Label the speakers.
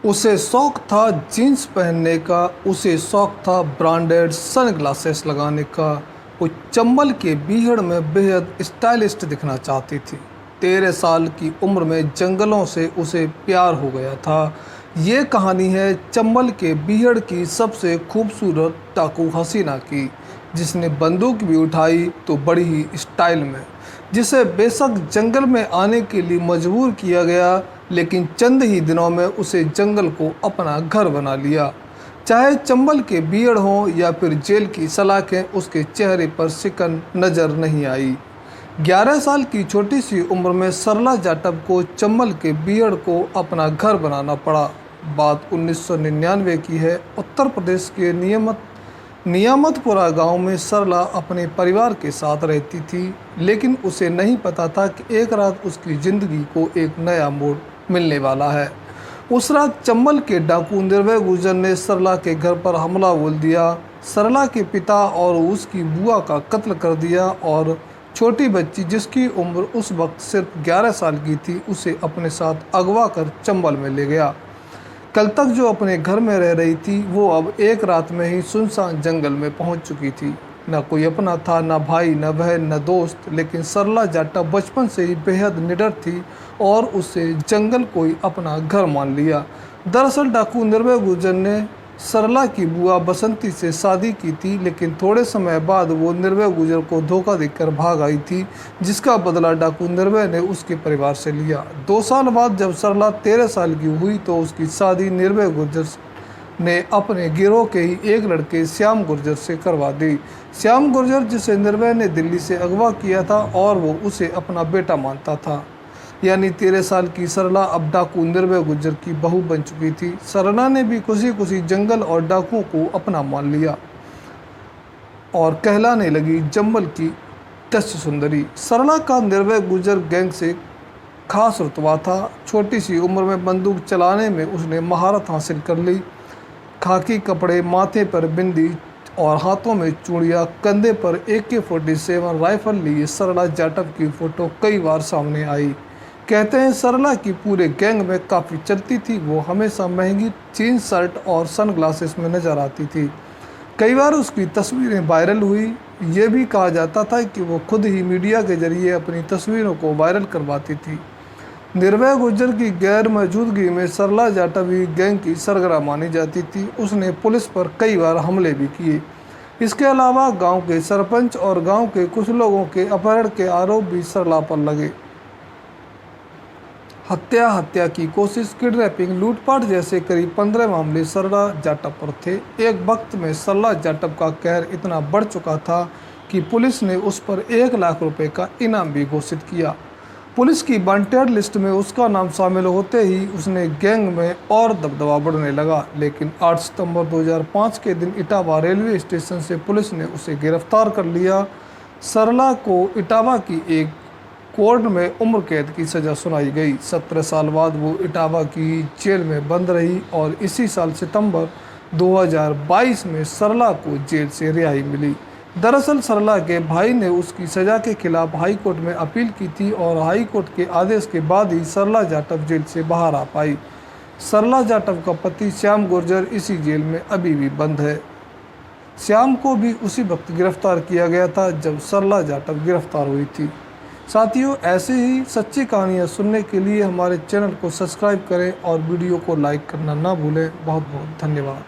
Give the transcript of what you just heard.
Speaker 1: उसे शौक था जीन्स पहनने का, उसे शौक था ब्रांडेड सनग्लासेस लगाने का। वो चंबल के बीहड़ में बेहद स्टाइलिस्ट दिखना चाहती थी। 13 साल की उम्र में जंगलों से उसे प्यार हो गया था। ये कहानी है चंबल के बीहड़ की सबसे खूबसूरत डाकू हसीना की, जिसने बंदूक भी उठाई तो बड़ी ही स्टाइल में, जिसे बेशक जंगल में आने के लिए मजबूर किया गया, लेकिन चंद ही दिनों में उसे जंगल को अपना घर बना लिया। चाहे चंबल के बीहड़ हों या फिर जेल की सलाखें, उसके चेहरे पर सिकन नजर नहीं आई। 11 साल की छोटी सी उम्र में सरला जाटव को चंबल के बीहड़ को अपना घर बनाना पड़ा। बात 1999 की है। उत्तर प्रदेश के नियामतपुरा गांव में सरला अपने परिवार के साथ रहती थी, लेकिन उसे नहीं पता था कि एक रात उसकी ज़िंदगी को एक नया मोड़ मिलने वाला है। उस रात चंबल के डाकू निर्भय गुर्जर ने सरला के घर पर हमला बोल दिया। सरला के पिता और उसकी बुआ का कत्ल कर दिया और छोटी बच्ची, जिसकी उम्र उस वक्त सिर्फ 11 साल की थी, उसे अपने साथ अगवा कर चंबल में ले गया। कल तक जो अपने घर में रह रही थी, वो अब एक रात में ही सुनसान जंगल में पहुंच चुकी थी। न कोई अपना था, न भाई, न बहन, न दोस्त, लेकिन सरला जाटव बचपन से ही बेहद निडर थी और उसे जंगल कोई अपना घर मान लिया। दरअसल डाकू निर्भय गुर्जर ने सरला की बुआ बसंती से शादी की थी, लेकिन थोड़े समय बाद वो निर्भय गुर्जर को धोखा देकर भाग आई थी, जिसका बदला डाकू निर्भय ने उसके परिवार से लिया। 2 साल बाद जब सरला 13 साल की हुई तो उसकी शादी निर्भय गुर्जर ने अपने गिरोह के ही एक लड़के श्याम गुर्जर से करवा दी। श्याम गुर्जर, जिसे निर्भय ने दिल्ली से अगवा किया था और वो उसे अपना बेटा मानता था। यानी 13 साल की सरला अब डाकू निर्भय गुर्जर की बहू बन चुकी थी। सरला ने भी खुशी खुशी जंगल और डाकुओं को अपना मान लिया और कहलाने लगी जंगल की दस्य सुंदरी। सरला का निर्भय गुर्जर गैंग से खास रुतबा था। छोटी सी उम्र में बंदूक चलाने में उसने महारत हासिल कर ली। खाकी कपड़े, माथे पर बिंदी और हाथों में चूड़ियाँ, कंधे पर AK-47 राइफल लिए सरला जाटव की फ़ोटो कई बार सामने आई। कहते हैं सरला की पूरे गैंग में काफ़ी चलती थी। वो हमेशा महंगी जीन्स शर्ट और सनग्लासेस में नज़र आती थी। कई बार उसकी तस्वीरें वायरल हुई। ये भी कहा जाता था कि वो खुद ही मीडिया के जरिए अपनी तस्वीरों को वायरल करवाती थी। निर्भय गुर्जर की गैर मौजूदगी में सरला जाटव ही गैंग की सरगना मानी जाती थी। उसने पुलिस पर कई बार हमले भी किए। इसके अलावा गांव के सरपंच और गांव के कुछ लोगों के अपहरण के आरोप भी सरला पर लगे। हत्या की कोशिश, किडनैपिंग, लूटपाट जैसे करीब 15 मामले सरला जाटव पर थे। एक वक्त में सरला जाटव का कहर इतना बढ़ चुका था कि पुलिस ने उस पर 1 लाख रुपए का इनाम भी घोषित किया। पुलिस की वांटेड लिस्ट में उसका नाम शामिल होते ही उसने गैंग में और दबदबा बढ़ने लगा। लेकिन 8 सितंबर 2005 के दिन इटावा रेलवे स्टेशन से पुलिस ने उसे गिरफ्तार कर लिया। सरला को इटावा की एक कोर्ट में उम्र कैद की सज़ा सुनाई गई। 17 साल बाद वो इटावा की जेल में बंद रही और इसी साल सितंबर 2022 में सरला को जेल से रिहाई मिली। दरअसल सरला के भाई ने उसकी सज़ा के खिलाफ हाई कोर्ट में अपील की थी और हाई कोर्ट के आदेश के बाद ही सरला जाटव जेल से बाहर आ पाई। सरला जाटव का पति श्याम गुर्जर इसी जेल में अभी भी बंद है। श्याम को भी उसी वक्त गिरफ्तार किया गया था जब सरला जाटव गिरफ्तार हुई थी। साथियों, ऐसे ही सच्ची कहानियाँ सुनने के लिए हमारे चैनल को सब्सक्राइब करें और वीडियो को लाइक करना ना भूलें। बहुत बहुत धन्यवाद।